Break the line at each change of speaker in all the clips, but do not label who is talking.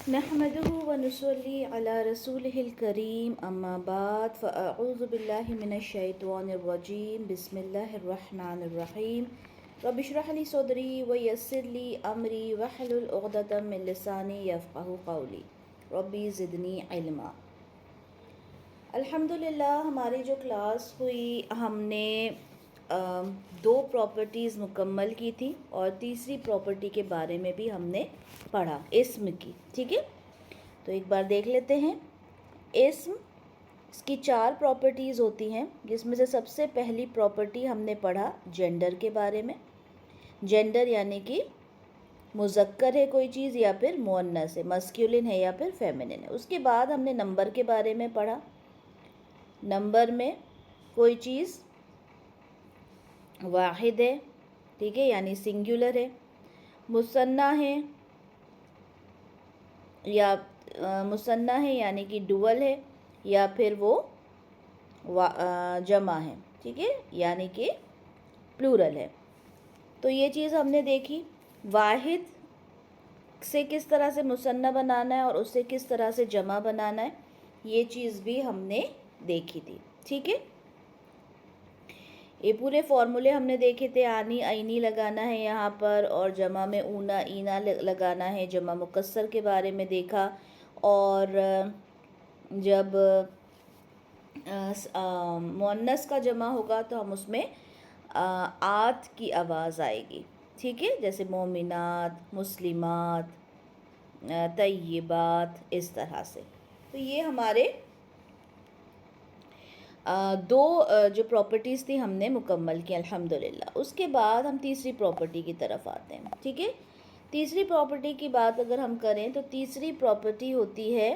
नहमदुहु व नुसल्ली अला रसूलिहिल करीम अम्मा बाद फ़अऊज़ु बिल्लाहि मिनश शैतानिर रजीम बिस्मिल्लाहिर रहमानिर रहीम रब्बि इश्रह ली सदरी व यस्सिर ली अमरी वहलुल उक़दतम मिन लिसानी यफ़क़हू क़ौली रब्बी ज़िदनी इल्मा। अल्हम्दुलिल्लाह हमारी जो क्लास हुई हमने दो प्रॉपर्टीज़ मुकम्मल की थी और तीसरी प्रॉपर्टी के बारे में भी हमने पढ़ा, इस्म की। ठीक है, तो एक बार देख लेते हैं। इस्म इसकी 4 प्रॉपर्टीज़ होती हैं, जिसमें से सबसे पहली प्रॉपर्टी हमने पढ़ा जेंडर के बारे में। जेंडर यानी कि मुज़क्कर है कोई चीज़ या फिर मुअन्नस है, मस्कुलिन है या फिर फेमिनिन है। उसके बाद हमने नंबर के बारे में पढ़ा। नंबर में कोई चीज़ वाहिद है, ठीक है, यानी सिंगुलर है, मुसन्ना है या मुसन्ना है यानी कि डुअल है, या फिर वो जमा है, ठीक है, यानी कि प्लूरल है। तो ये चीज़ हमने देखी। वाहिद से किस तरह से मुसन्ना बनाना है और उससे किस तरह से जमा बनाना है, ये चीज़ भी हमने देखी थी। ठीक है, ये पूरे फॉर्मूले हमने देखे थे। आनी आईनी लगाना है यहाँ पर, और जमा में ऊना ईना लगाना है। जमा मुकस्सर के बारे में देखा, और जब मुअन्नस का जमा होगा तो हम उसमें आत की आवाज़ आएगी। ठीक है, जैसे मोमिनात, मुस्लिमात, तय्यबात, इस तरह से। तो ये हमारे दो जो प्रॉपर्टीज़ थी हमने मुकम्मल की अल्हम्दुलिल्लाह। उसके बाद हम तीसरी प्रॉपर्टी की तरफ आते हैं। ठीक है, तीसरी प्रॉपर्टी की बात अगर हम करें तो तीसरी प्रॉपर्टी होती है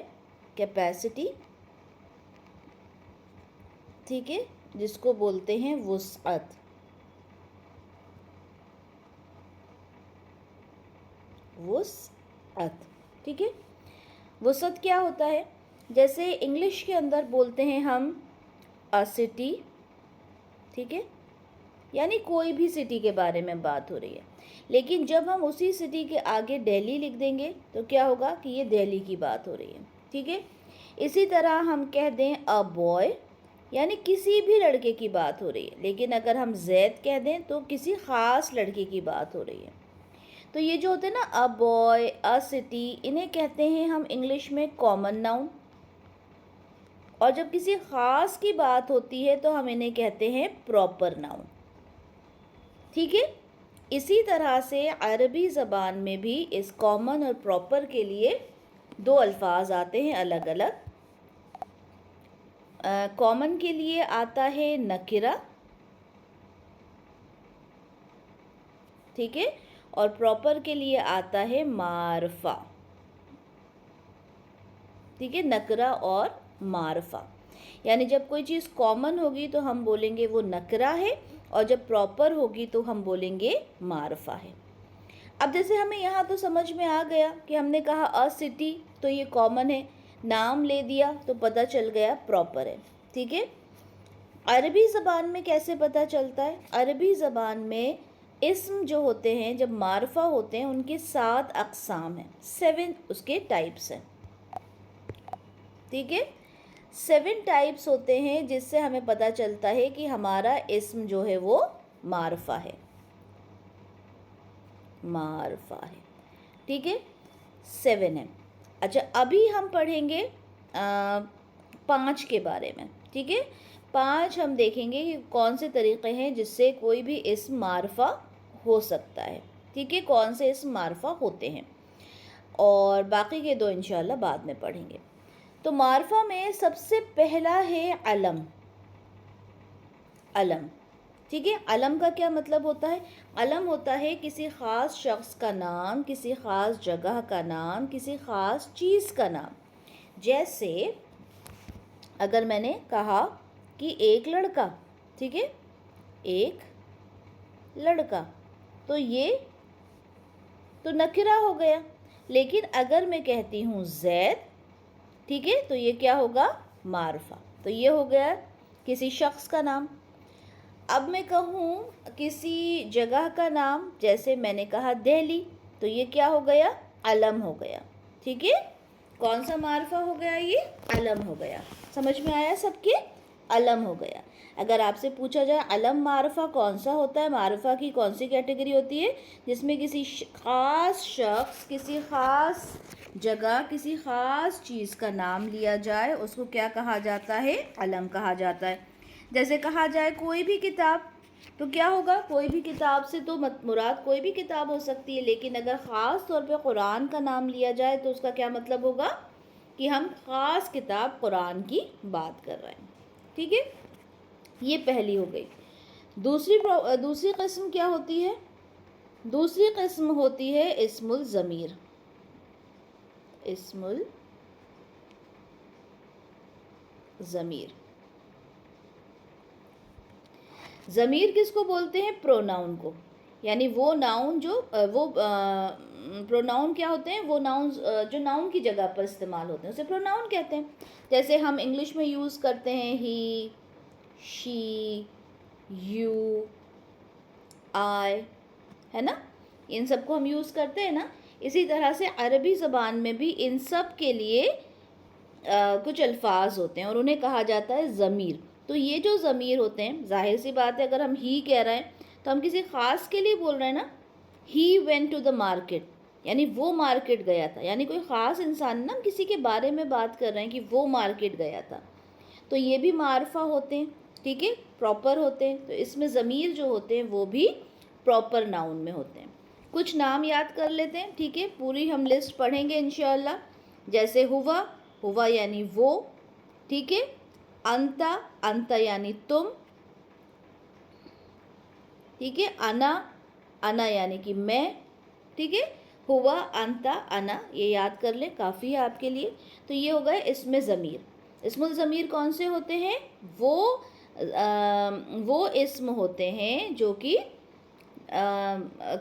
कैपेसिटी। ठीक है, जिसको बोलते हैं वुसअत। वुसअत, ठीक है। वुसअत क्या होता है? जैसे इंग्लिश के अंदर बोलते हैं हम अ सिटी, ठीक है, यानी कोई भी सिटी के बारे में बात हो रही है, लेकिन जब हम उसी सिटी के आगे दिल्ली लिख देंगे तो क्या होगा कि ये दिल्ली की बात हो रही है। ठीक है, इसी तरह हम कह दें अ बॉय, यानी किसी भी लड़के की बात हो रही है, लेकिन अगर हम जैद कह दें तो किसी ख़ास लड़के की बात हो रही है। तो ये जो होते हैं ना अ बॉय, अ सिटी, इन्हें कहते हैं हम इंग्लिश में कॉमन नाउन। और जब किसी ख़ास की बात होती है तो हम इन्हें कहते हैं प्रॉपर नाउन। ठीक है, इसी तरह से अरबी ज़बान में भी इस कॉमन और प्रॉपर के लिए दो अल्फाज आते हैं अलग अलग। कॉमन के लिए आता है नकिरा, ठीक है, और प्रॉपर के लिए आता है मारफा। ठीक है, नकरा और मारफा, यानी जब कोई चीज़ कॉमन होगी तो हम बोलेंगे वो नकरा है, और जब प्रॉपर होगी तो हम बोलेंगे मारफा है। अब जैसे हमें यहाँ तो समझ में आ गया कि हमने कहा अ सिटी तो ये कॉमन है, नाम ले दिया तो पता चल गया प्रॉपर है। ठीक है, अरबी ज़बान में कैसे पता चलता है? अरबी ज़बान में इस्म जो होते हैं जब मारफा होते हैं उनके 7 अक़साम हैं, 7 उसके टाइप्स हैं। ठीक है, 7 टाइप्स होते हैं जिससे हमें पता चलता है कि हमारा इस्म जो है वो मारफा है, मारफा है। ठीक है, 7 है। अच्छा, अभी हम पढ़ेंगे 5 के बारे में। ठीक है, 5 हम देखेंगे कि कौन से तरीक़े हैं जिससे कोई भी इस्म मारफा हो सकता है। ठीक है, कौन से इस्म मारफा होते हैं, और बाकी के 2 इंशाल्लाह बाद में पढ़ेंगे। तो मारफा में सबसे पहला है अलम। अलम, ठीक है, अलम का क्या मतलब होता है? अलम होता है किसी ख़ास शख्स का नाम, किसी ख़ास जगह का नाम, किसी ख़ास चीज़ का नाम। जैसे अगर मैंने कहा कि एक लड़का, ठीक है, एक लड़का, तो ये तो नकिरा हो गया। लेकिन अगर मैं कहती हूँ जैद, ठीक है, तो ये क्या होगा? मारफा। तो ये हो गया किसी शख्स का नाम। अब मैं कहूँ किसी जगह का नाम, जैसे मैंने कहा दिल्ली, तो ये क्या हो गया? अलम हो गया। ठीक है, کون سا معرفہ ہو گیا؟ یہ علم ہو گیا. سمجھ میں آیا سب کے؟ علم ہو گیا. اگر آپ سے پوچھا جائے علم معرفہ کون سا ہوتا ہے، معرفہ کی کون سی کیٹیگری ہوتی ہے؟ جس میں کسی خاص شخص، کسی خاص جگہ، کسی خاص چیز کا نام لیا جائے، اس کو کیا کہا جاتا ہے؟ علم کہا جاتا ہے. جیسے کہا جائے کوئی بھی کتاب، تو کیا ہوگا؟ کوئی بھی کتاب سے تو مراد کوئی بھی کتاب ہو سکتی ہے، لیکن اگر خاص طور پہ قرآن کا نام لیا جائے تو اس کا کیا مطلب ہوگا؟ کہ ہم خاص کتاب قرآن کی بات کر رہے ہیں. ٹھیک ہے، یہ پہلی ہو گئی. دوسری قسم کیا ہوتی ہے؟ دوسری قسم ہوتی ہے اسم الضمیر. اسم الضمیر. ضمیر کس کو بولتے ہیں؟ پروناؤن کو. یعنی وہ ناؤن جو پروناؤن کیا ہوتے ہیں؟ وہ ناؤن جو ناؤن کی جگہ پر استعمال ہوتے ہیں اسے پروناؤن کہتے ہیں. جیسے ہم انگلش میں یوز کرتے ہیں ہی، شی، یو، آئی، ہے نا؟ ان سب کو ہم یوز کرتے ہیں نا. اسی طرح سے عربی زبان میں بھی ان سب کے لیے کچھ الفاظ ہوتے ہیں اور انہیں کہا جاتا ہے ضمیر. تو یہ جو ضمیر ہوتے ہیں، ظاہر سی بات ہے اگر ہم ہی کہہ رہے ہیں تو ہم کسی خاص کے لیے بول رہے ہیں نا. He went to the market, یعنی وہ مارکیٹ گیا تھا، یعنی کوئی خاص انسان نا، ہم کسی کے بارے میں بات کر رہے ہیں کہ وہ مارکیٹ گیا تھا. تو یہ بھی معرفہ ہوتے ہیں. ٹھیک ہے، پراپر ہوتے ہیں. تو اس میں ضمیر جو ہوتے ہیں وہ بھی پراپر ناؤن میں ہوتے ہیں. کچھ نام یاد کر لیتے ہیں. ٹھیک ہے، پوری ہم لسٹ پڑھیں گے انشاءاللہ. جیسے ہوا، ہوا یعنی وہ. ٹھیک ہے، انتا، انتا یعنی تم. ٹھیک ہے، انا، انا یعنی کہ میں. ٹھیک ہے، ہوا، انتا، انا، یہ یاد کر لیں، کافی ہے آپ کے لیے. تو یہ ہو گئے اسم ضمیر. اسم الضمیر کون سے ہوتے ہیں؟ وہ اسم ہوتے ہیں جو کہ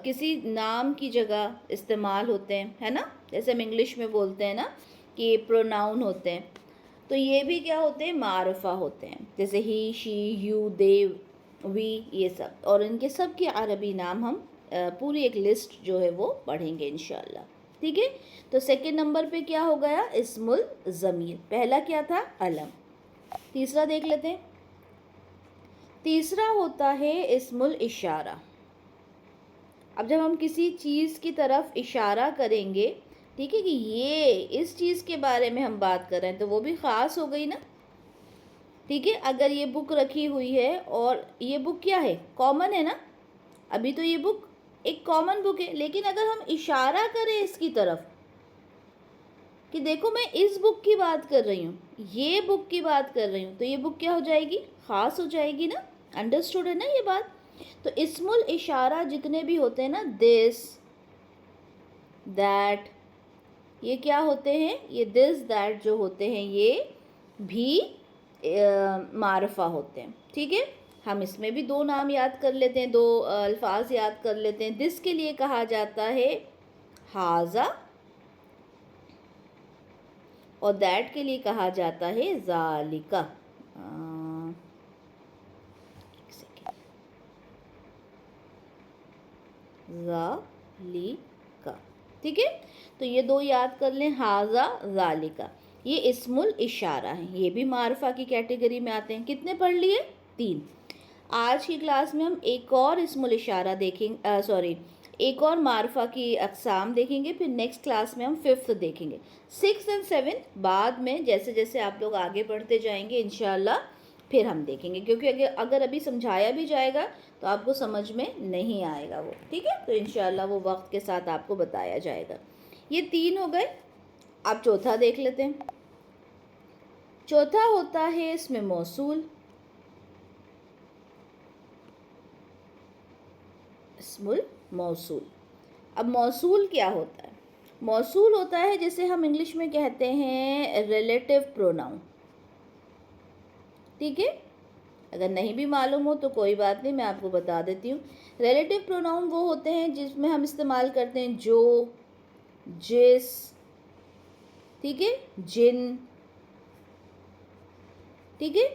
کسی نام کی جگہ استعمال ہوتے ہیں، ہے نا؟ جیسے ہم انگلش میں بولتے ہیں نا کہ پروناؤن ہوتے ہیں. تو یہ بھی کیا ہوتے ہیں؟ معرفہ ہوتے ہیں. جیسے ہی، شی، یو، دے، وی، یہ سب. اور ان کے سب کے عربی نام ہم پوری ایک لسٹ جو ہے وہ پڑھیں گے انشاءاللہ. ٹھیک ہے، تو سیکنڈ نمبر پہ کیا ہو گیا؟ اسم الضمیر. پہلا کیا تھا؟ علم. تیسرا دیکھ لیتے ہیں. تیسرا ہوتا ہے اسم الاشارہ. اب جب ہم کسی چیز کی طرف اشارہ کریں گے، ٹھیک ہے، کہ یہ اس چیز کے بارے میں ہم بات کر رہے ہیں، تو وہ بھی خاص ہو گئی نا. ٹھیک ہے، اگر یہ بک رکھی ہوئی ہے اور یہ بک کیا ہے؟ کامن ہے نا. ابھی تو یہ بک ایک کامن بک ہے، لیکن اگر ہم اشارہ کریں اس کی طرف کہ دیکھو میں اس بک کی بات کر رہی ہوں، یہ بک کی بات کر رہی ہوں، تو یہ بک کیا ہو جائے گی؟ خاص ہو جائے گی نا. انڈرسٹوڈ ہے نا یہ بات؟ تو اسم الاشارہ جتنے بھی ہوتے ہیں نا، دس، دیٹ، یہ کیا ہوتے ہیں؟ یہ دس، دیٹ جو ہوتے ہیں یہ بھی معرفہ ہوتے ہیں. ٹھیک ہے، ہم اس میں بھی دو نام یاد کر لیتے ہیں، دو الفاظ یاد کر لیتے ہیں. دس کے لیے کہا جاتا ہے ہاذا، اور دیٹ کے لیے کہا جاتا ہے ذالکا. ذالکا. ٹھیک ہے، تو یہ دو یاد کر لیں، ہاذا، ذالکا. یہ اسم الاشارہ ہیں، یہ بھی معرفہ کی کیٹیگری میں آتے ہیں. کتنے پڑھ لیے؟ 3. آج کی کلاس میں ہم ایک اور اسم الاشارہ ایک اور معرفہ کی اقسام دیکھیں گے. پھر نیکسٹ کلاس میں ہم 5th دیکھیں گے. 6 اور 7 بعد میں جیسے جیسے آپ لوگ آگے بڑھتے جائیں گے انشاءاللہ پھر ہم دیکھیں گے، کیونکہ اگر ابھی سمجھایا بھی جائے گا تو آپ کو سمجھ میں نہیں آئے گا وہ. ٹھیک ہے، تو انشاءاللہ وہ وقت کے ساتھ آپ کو بتایا جائے گا. یہ 3 ہو گئے. آپ چوتھا دیکھ لیتے ہیں. چوتھا ہوتا ہے اسم موصول. اسم الموصول. اب موصول کیا ہوتا ہے؟ موصول ہوتا ہے جسے ہم انگلش میں کہتے ہیں ریلیٹیو پروناؤن. ٹھیک ہے، اگر نہیں بھی معلوم ہو تو کوئی بات نہیں، میں آپ کو بتا دیتی ہوں. ریلیٹیو پروناؤن وہ ہوتے ہیں جس میں ہم استعمال کرتے ہیں جو، جس، ٹھیک ہے، جن. ٹھیک ہے،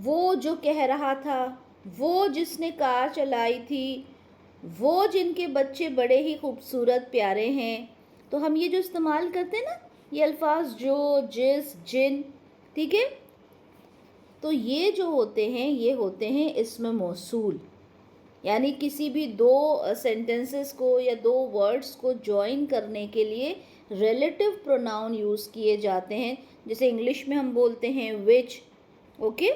وہ جو کہہ رہا تھا، وہ جس نے کار چلائی تھی، وہ جن کے بچے بڑے ہی خوبصورت پیارے ہیں. تو ہم یہ جو استعمال کرتے ہیں نا، ये अल्फाज जो, जिस, जिन, ठीक है, तो ये जो होते हैं ये होते हैं इस्म मौसूल, यानी किसी भी दो सेंटेंसेस को या दो वर्ड्स को जॉइन करने के लिए रिलेटिव प्रोनाउन यूज़ किए जाते हैं। जैसे इंग्लिश में हम बोलते हैं विच, ओके,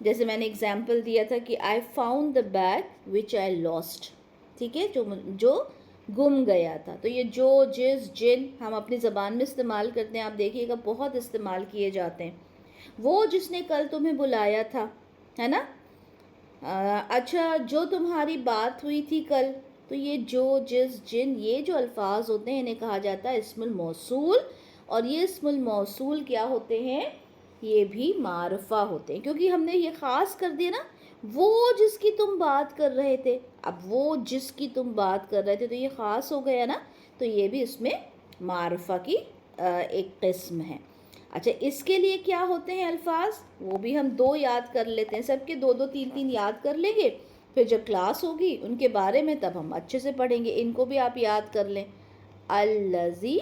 जैसे मैंने एग्जांपल दिया था कि I found the bag which I lost, ठीक है, जो गुम गया था। तो ये जो, जिस, जिन हम अपनी ज़बान में इस्तेमाल करते हैं, आप देखिएगा बहुत इस्तेमाल किए जाते हैं। वो जिसने कल तुम्हें बुलाया था, है ना, अच्छा जो तुम्हारी बात हुई थी कल, तो ये जो, जिस, जिन, ये जो अल्फाज होते हैं इन्हें कहा जाता है इस्मुल मौसूल। और ये इस्मुल मौसूल क्या होते हैं, ये भी मारफा होते हैं, क्योंकि हमने ये ख़ास कर दिया ना, वो जिसकी तुम बात कर रहे थे, अब वो जिसकी तुम बात कर रहे थे तो ये ख़ास हो गया ना, तो ये भी इसमें मारफा की एक किस्म है। अच्छा, इसके लिए क्या होते हैं अल्फाज, वो भी हम दो याद कर लेते हैं, सबके दो दो तीन तीन याद कर लेंगे, फिर जब क्लास होगी उनके बारे में तब हम अच्छे से पढ़ेंगे। इनको भी आप याद कर लें, अल्लज़ी,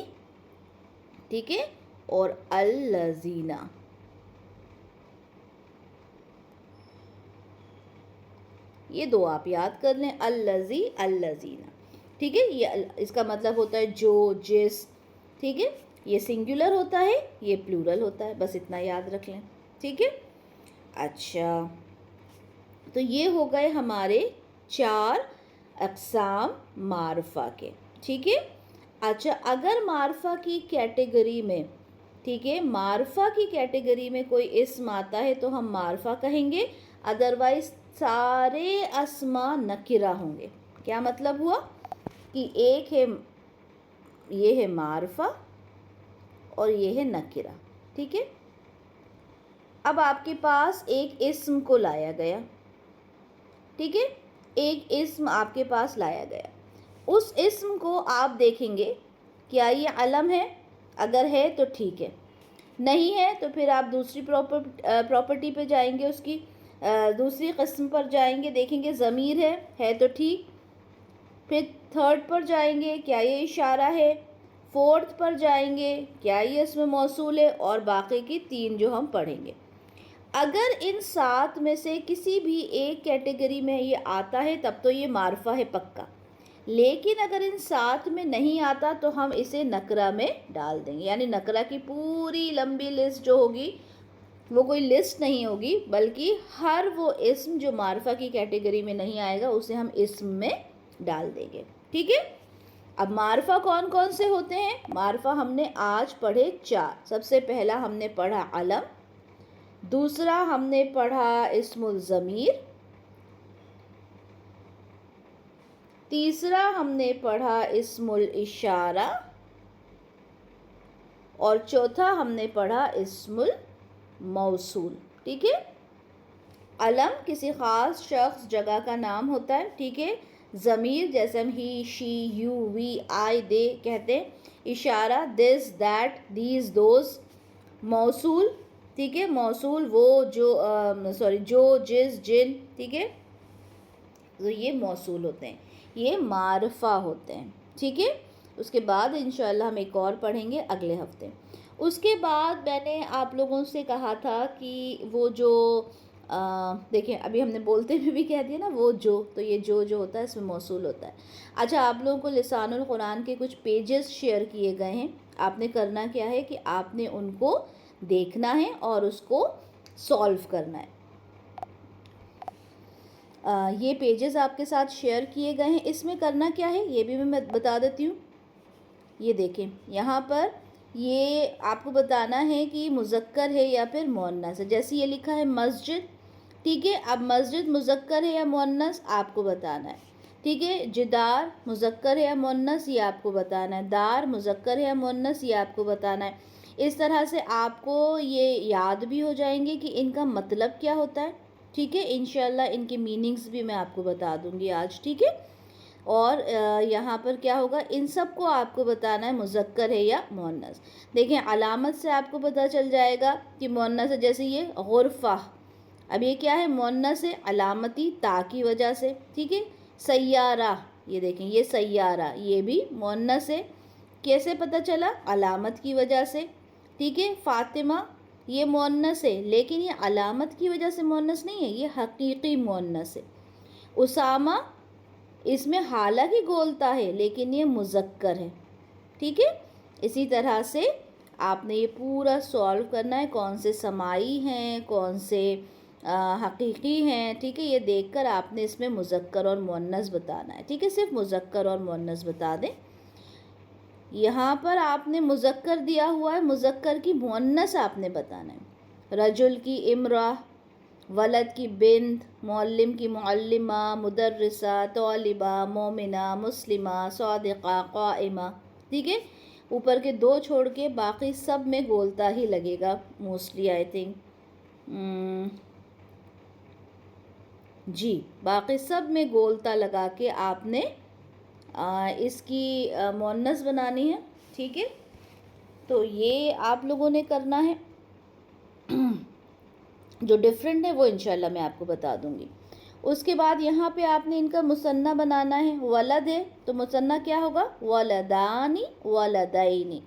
ठीक है, और अल्लज़ीना। ये दो आप याद कर लें, अल्लज़ी, अल्लज़ीना, ठीक है। ये इसका मतलब होता है जो, जिस, ठीक है, ये सिंगुलर होता है, ये प्लूरल होता है, बस इतना याद रख लें, ठीक है। अच्छा, तो ये हो गए हमारे 4 अक़साम मारफा के, ठीक है। अच्छा, अगर मारफा की कैटेगरी में, ठीक है, मारफा की कैटेगरी में कोई इस्म आता है तो हम मारफा कहेंगे, अदरवाइज सारे अस्मा नकिरा होंगे। क्या मतलब हुआ कि एक है, ये है मारफा और ये है नकिरा, ठीक है। अब आपके पास एक इस्म को लाया गया, ठीक है, एक इस्म आपके पास लाया गया, उस इस्म को आप देखेंगे क्या ये अलम है, अगर है तो ठीक है, नहीं है तो फिर आप दूसरी प्रॉपर्टी पे जाएंगे, उसकी दूसरी किस्म पर जाएंगे, देखेंगे ज़मीर है तो ठीक, फिर थर्ड पर जाएंगे क्या ये इशारा है, फोर्थ पर जाएंगे क्या ये इसमें मौसूल है, और बाकी की 3 जो हम पढ़ेंगे। अगर इन 7 में से किसी भी एक कैटेगरी में ये आता है तब तो ये मारफा है पक्का, लेकिन अगर इन 7 में नहीं आता तो हम इसे नकरा में डाल देंगे, यानी नकरा की पूरी लंबी लिस्ट जो होगी वो कोई लिस्ट नहीं होगी, बल्कि हर वो इस्म जो मारफा की कैटेगरी में नहीं आएगा उसे हम इस्म में डाल देंगे, ठीक है। अब मारफा कौन कौन से होते हैं, मारफा हमने आज पढ़े 4। सबसे पहला हमने पढ़ा अलम, दूसरा हमने पढ़ा इस्मुल ज़मीर, तीसरा हमने पढ़ा इस्मुल इशारा, और चौथा हमने पढ़ा इस्मुल मौसूल, ठीक है। अलम किसी ख़ास शख्स जगह का नाम होता है, ठीक है। ज़मीर जैसे हम ही, शी, यू, वी, आई, दे कहते हैं। इशारा दिस, दैट, दीज, दोज। मौसूल, ठीक है, मौसूल वो जो जो, जिस, जिन, ठीक है, तो ये मौसूल होते हैं, ये मारफा होते हैं, ठीक है। उसके बाद इंशाअल्लाह हम एक और पढ़ेंगे अगले हफ्ते। उसके बाद मैंने आप लोगों से कहा था कि वो जो देखें, अभी हमने बोलते हुए भी कह दिया ना वो जो, तो ये जो होता है इसमें मौसूल होता है। अच्छा, आप लोगों को लिसानुल कुरान के कुछ पेजेस शेयर किए गए हैं, आपने करना क्या है कि आपने उनको देखना है और उसको सॉल्व करना है। ये पेजेस आपके साथ शेयर किए गए हैं, इसमें करना क्या है ये भी मैं बता देती हूँ। ये देखें, यहाँ पर ये आपको बताना है कि मुज़क्कर है या फिर मुअन्नस है। जैसे ये लिखा है मस्जिद, ठीक है, अब मस्जिद मुज़क्कर है या मुअन्नस आपको बताना है, ठीक है। जिदार मुज़क्कर है या मुअन्नस ये आपको बताना है, दार मुज़क्कर है या मुअन्नस ये आपको बताना है। इस तरह से आपको ये याद भी हो जाएंगे कि इनका मतलब क्या होता है, ठीक है। इंशाल्लाह इनके मीनिंग्स भी मैं आपको बता दूंगी आज, ठीक है। और यहाँ पर क्या होगा, इन सब को आपको बताना है मुज़क्कर है या मुअन्नस। देखें, अलामत से आपको पता चल जाएगा कि मुअन्नस है, जैसे ये गुरफ़ा, अब ये क्या है, मुअन्नस है, अलामती ता की वजह से, ठीक है। सय्यारा, ये देखें, ये सय्यारा ये भी मुअन्नस है, कैसे पता चला? अलामत की वजह से, ठीक है। फातिमा ये मुअन्नस है, लेकिन ये अलामत की वजह से मुअन्नस नहीं है, ये हकीकी मुअन्नस है। उसामा इसमें हालांकि गोलता है, लेकिन ये मुज़क्कर है, ठीक है। इसी तरह से आपने ये पूरा सॉल्व करना है, कौन से समाई हैं, कौन से हकीकी हैं, ठीक है। ये देखकर आपने इसमें मुज़क्कर और मुअन्नस बताना है, ठीक है। सिर्फ मुज़क्कर और मुअन्नस बता दें। यहाँ पर आपने मुज़क्कर दिया हुआ है, मुज़क्कर की मुअन्नस आपने बताना है। रजुल की इमरा, वलद की बिन्त, मुअल्लिम की मुअल्लिमा, मुदर्रिसा, तौलिबा, मोमिना, मुस्लिमा, सादिक़ा, क़ाइमा, ठीक है। ऊपर के दो छोड़ के बाकी सब में गोलता ही लगेगा मोस्टली, आई थिंक। जी, बाकी सब में गोलता लगा के आपने इसकी मुअन्नस बनानी है, ठीक है। तो ये आप लोगों ने करना है। जो डिफरेंट है वो इंशाल्लाह मैं आपको बता दूंगी। उसके बाद यहाँ पे आपने इनका मुसन्ना बनाना है। वलद है तो मुसन्ना क्या होगा? वलदानी, वलदैनी।